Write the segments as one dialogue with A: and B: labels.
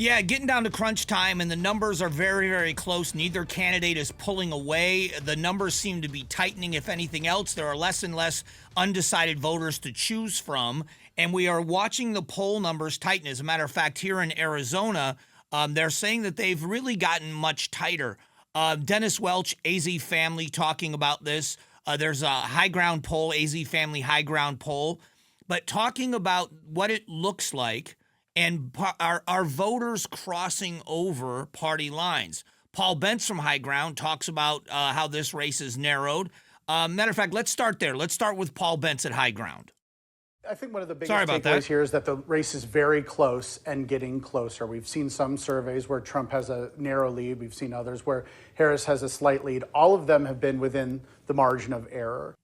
A: Yeah, getting down to crunch time, and the numbers are very, very close. Neither candidate is pulling away. The numbers seem to be tightening. If anything else, there are less and less undecided voters to choose from, and we are watching the poll numbers tighten. As a matter of fact, here in Arizona, they're saying that they've really gotten much tighter. Dennis Welch, AZ Family, talking about this. There's a Highground poll, AZ Family Highground poll, but talking about what it looks like and our voters crossing over party lines. Paul Bentz from Highground talks about how this race is narrowed. Matter of fact, let's start there. Let's start with Paul Bentz at Highground.
B: I think one of the biggest takeaways here is that the race is very close and getting closer. We've seen some surveys where Trump has a narrow lead. We've seen others where Harris has a slight lead. All of them have been within the margin of error.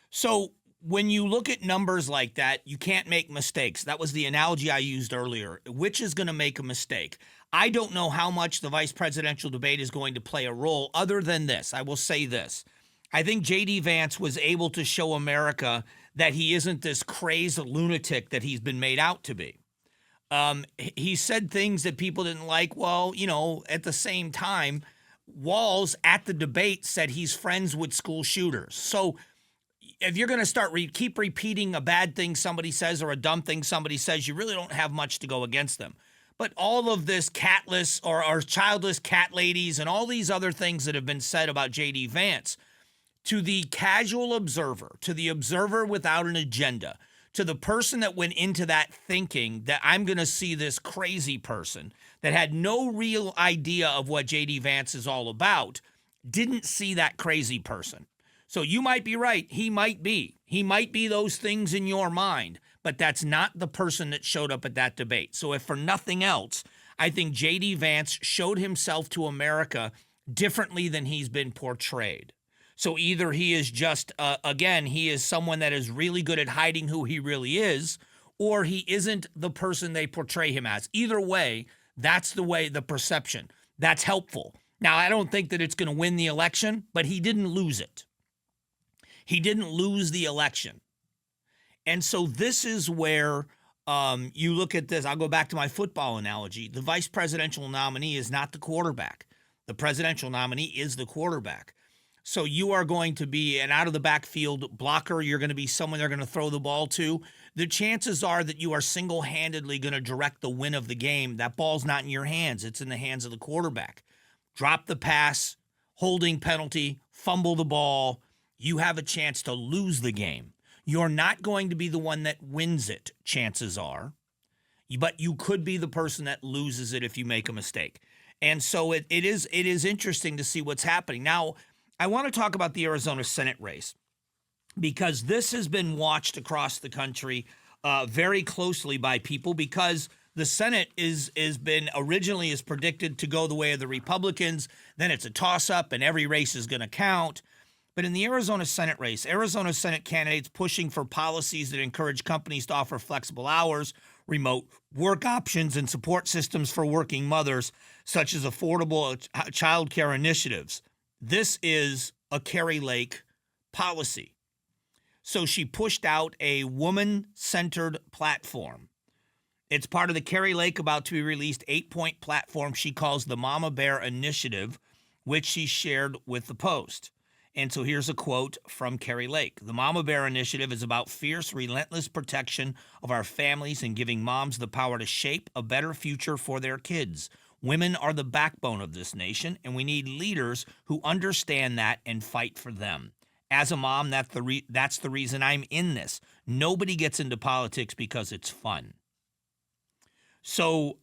A: So when you look at numbers like that, you can't make mistakes. That was the analogy I used earlier. Which is going to make a mistake? I don't know how much the vice presidential debate is going to play a role other than this. I will say this. I think J.D. Vance was able to show America that he isn't this crazed lunatic that he's been made out to be. He said things that people didn't like. Well, at the same time, Walz at the debate said he's friends with school shooters. So if you're going to keep repeating a bad thing somebody says or a dumb thing somebody says, you really don't have much to go against them. But all of this catless or childless cat ladies and all these other things that have been said about J.D. Vance, to the casual observer, to the observer without an agenda, to the person that went into that thinking that I'm going to see this crazy person that had no real idea of what J.D. Vance is all about, didn't see that crazy person. So you might be right. He might be. He might be those things in your mind, but that's not the person that showed up at that debate. So if for nothing else, I think J.D. Vance showed himself to America differently than he's been portrayed. So either he is just, he is someone that is really good at hiding who he really is, or he isn't the person they portray him as. Either way, that's the perception. That's helpful. Now, I don't think that it's going to win the election, but he didn't lose it. He didn't lose the election. And so this is where you look at this. I'll go back to my football analogy. The vice presidential nominee is not the quarterback. The presidential nominee is the quarterback. So you are going to be an out-of-the-backfield blocker. You're going to be someone they're going to throw the ball to. The chances are that you are single-handedly going to direct the win of the game. That ball's not in your hands. It's in the hands of the quarterback. Drop the pass, holding penalty, fumble the ball. You have a chance to lose the game. You're not going to be the one that wins it, chances are. But you could be the person that loses it if you make a mistake. And so it is interesting to see what's happening. Now, I want to talk about the Arizona Senate race because this has been watched across the country very closely by people because the Senate is been originally is predicted to go the way of the Republicans. Then it's a toss-up and every race is going to count. But in the Arizona Senate race, Arizona Senate candidates pushing for policies that encourage companies to offer flexible hours, remote work options, and support systems for working mothers, such as affordable child care initiatives. This is a Kari Lake policy. So she pushed out a woman-centered platform. It's part of the Kari Lake about to be released 8-point platform she calls the Mama Bear Initiative, which she shared with the Post. And so here's a quote from Kari Lake. The Mama Bear Initiative is about fierce, relentless protection of our families and giving moms the power to shape a better future for their kids. Women are the backbone of this nation, and we need leaders who understand that and fight for them. As a mom, that's the reason I'm in this. Nobody gets into politics because it's fun. So,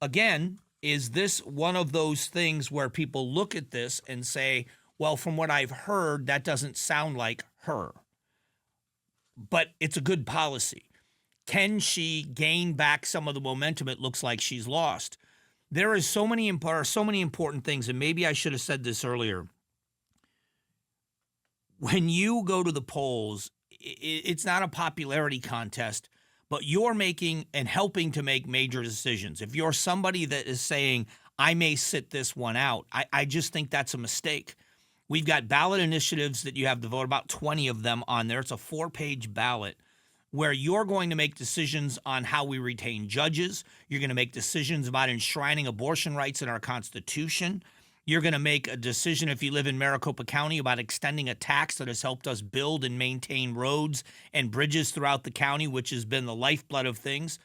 A: again, is this one of those things where people look at this and say, well, from what I've heard, that doesn't sound like her. But it's a good policy. Can she gain back some of the momentum it looks like she's lost? There are so many important things, and maybe I should have said this earlier. When you go to the polls, it's not a popularity contest, but you're making and helping to make major decisions. If you're somebody that is saying, I may sit this one out, I just think that's a mistake. We've got ballot initiatives that you have to vote, about 20 of them on there. It's a 4-page ballot where you're going to make decisions on how we retain judges. You're going to make decisions about enshrining abortion rights in our Constitution. You're going to make a decision if you live in Maricopa County about extending a tax that has helped us build and maintain roads and bridges throughout the county, which has been the lifeblood of things.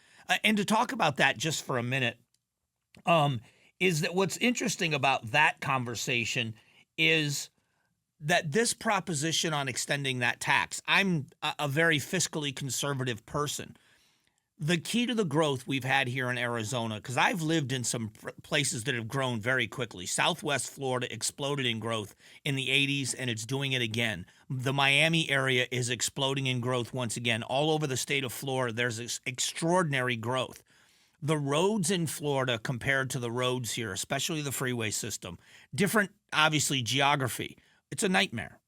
A: And to talk about that just for a minute, is that what's interesting about that conversation is that this proposition on extending that tax, I'm a very fiscally conservative person. The key to the growth we've had here in Arizona, because I've lived in some places that have grown very quickly. Southwest Florida exploded in growth in the 80s, and it's doing it again. The Miami area is exploding in growth once again. All over the state of Florida, there's extraordinary growth. The roads in Florida compared to the roads here, especially the freeway system, different, obviously, geography. It's a nightmare.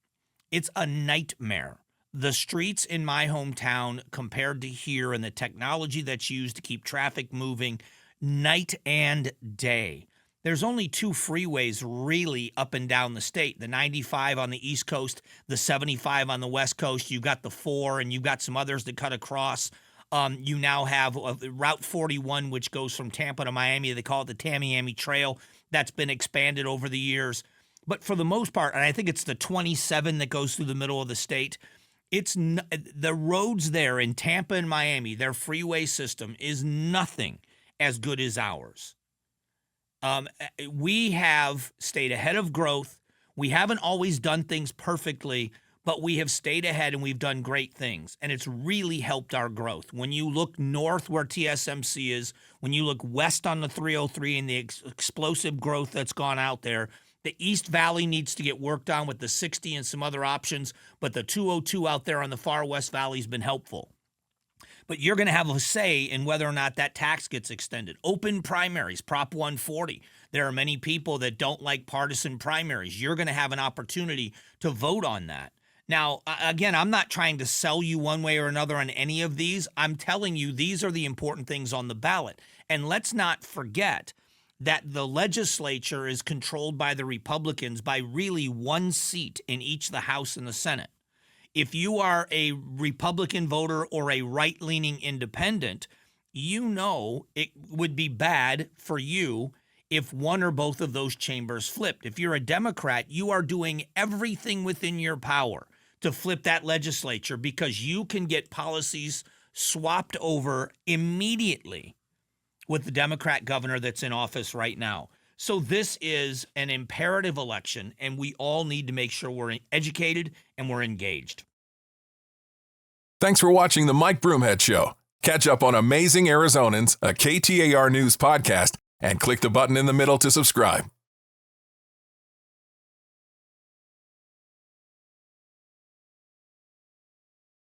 A: It's a nightmare. The streets in my hometown compared to here and the technology that's used to keep traffic moving night and day. There's only two freeways really up and down the state, the 95 on the East Coast, the 75 on the West Coast. You've got the 4 and you've got some others that cut across. You now have Route 41, which goes from Tampa to Miami. They call it the Tamiami Trail. That's been expanded over the years. But for the most part, and I think it's the 27 that goes through the middle of the state, it's the roads there in Tampa and Miami, their freeway system is nothing as good as ours. We have stayed ahead of growth. We haven't always done things perfectly, but we have stayed ahead and we've done great things. And it's really helped our growth. When you look north where TSMC is, when you look west on the 303 and the explosive growth that's gone out there, the East Valley needs to get worked on with the 60 and some other options, but the 202 out there on the far West Valley has been helpful. But you're going to have a say in whether or not that tax gets extended. Open primaries, Prop 140. There are many people that don't like partisan primaries. You're going to have an opportunity to vote on that. Now, again, I'm not trying to sell you one way or another on any of these. I'm telling you these are the important things on the ballot. And let's not forget that the legislature is controlled by the Republicans by really one seat in each the House and the Senate. If you are a Republican voter or a right-leaning independent, you know it would be bad for you if one or both of those chambers flipped. If you're a Democrat, you are doing everything within your power to flip that legislature because you can get policies swapped over immediately with the Democrat governor that's in office right now. So this is an imperative election, and we all need to make sure we're educated and we're engaged.
C: Thanks for watching the Mike Broomhead Show. Catch up on Amazing Arizonans, a KTAR News podcast, and click the button in the middle to subscribe.